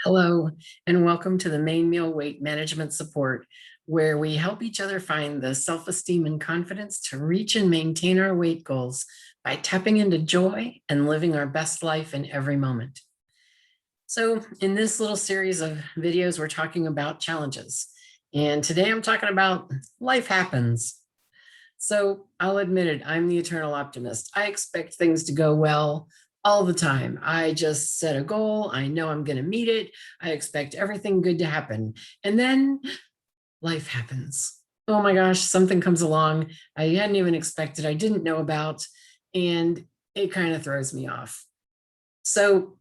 Hello, and welcome to the Main Meal Weight Management Support, where we help each other find the self-esteem and confidence to reach and maintain our weight goals by tapping into joy and living our best life in every moment. So in this little series of videos, we're talking about challenges. And today I'm talking about life happens. So I'll admit it, I'm the eternal optimist. I expect things to go well all the time. I just set a goal. I know I'm going to meet it. I expect everything good to happen. And then life happens. Oh my gosh, something comes along I hadn't even expected, I didn't know about, and it kind of throws me off. So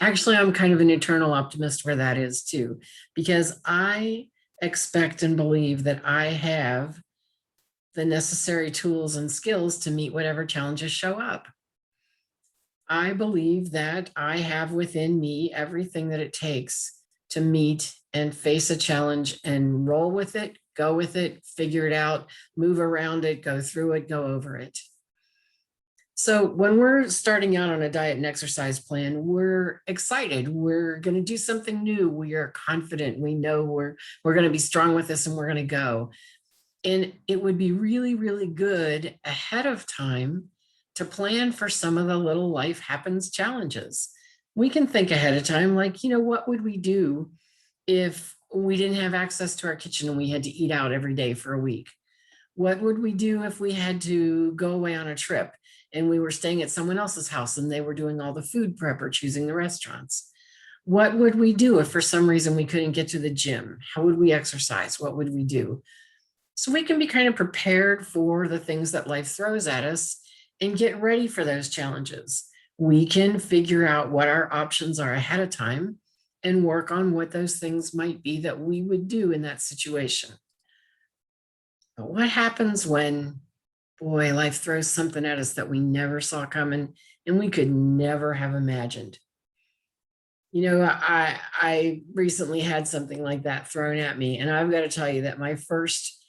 actually, I'm kind of an eternal optimist where that is too, because I expect and believe that I have the necessary tools and skills to meet whatever challenges show up. I believe that I have within me everything that it takes to meet and face a challenge and roll with it, go with it, figure it out, move around it, go through it, go over it. So when we're starting out on a diet and exercise plan, we're excited. We're going to do something new. We are confident. We know we're going to be strong with this and we're going to go. And it would be really, really good ahead of time to plan for some of the little life happens challenges. We can think ahead of time, like, what would we do if we didn't have access to our kitchen and we had to eat out every day for a week? What would we do if we had to go away on a trip and we were staying at someone else's house and they were doing all the food prep or choosing the restaurants? What would we do if for some reason we couldn't get to the gym? How would we exercise? What would we do? So we can be kind of prepared for the things that life throws at us and get ready for those challenges. We can figure out what our options are ahead of time and work on what those things might be that we would do in that situation. But what happens when, boy, life throws something at us that we never saw coming and we could never have imagined? I recently had something like that thrown at me, and I've got to tell you that my first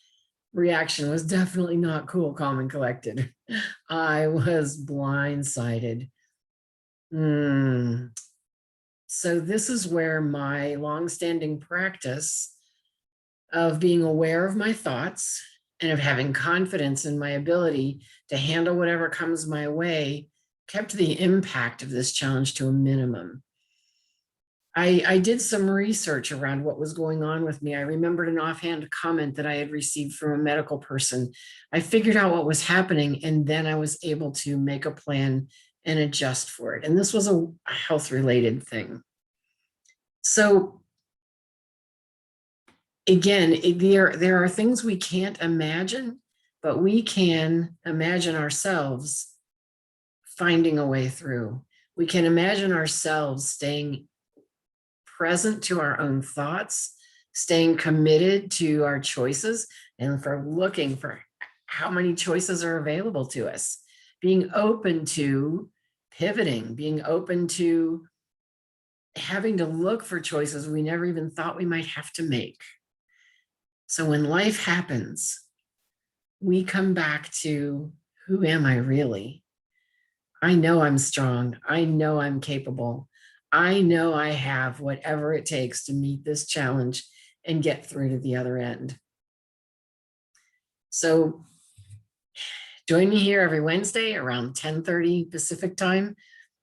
reaction was definitely not cool, calm, and collected. I was blindsided. So this is where my longstanding practice of being aware of my thoughts and of having confidence in my ability to handle whatever comes my way kept the impact of this challenge to a minimum. I did some research around what was going on with me. I remembered an offhand comment that I had received from a medical person. I figured out what was happening, and then I was able to make a plan and adjust for it. And this was a health-related thing. So again, there are things we can't imagine, but we can imagine ourselves finding a way through. We can imagine ourselves staying present to our own thoughts, staying committed to our choices, and for looking for how many choices are available to us, being open to pivoting, being open to having to look for choices we never even thought we might have to make. So when life happens, we come back to, who am I really? I know I'm strong. I know I'm capable. I know I have whatever it takes to meet this challenge and get through to the other end. So join me here every Wednesday around 10:30 Pacific time.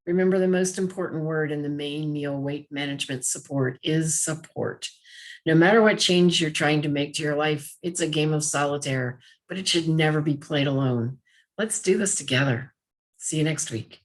Remember, the most important word in the Main Meal Weight Management Support is support. No matter what change you're trying to make to your life, it's a game of solitaire, but it should never be played alone. Let's do this together. See you next week.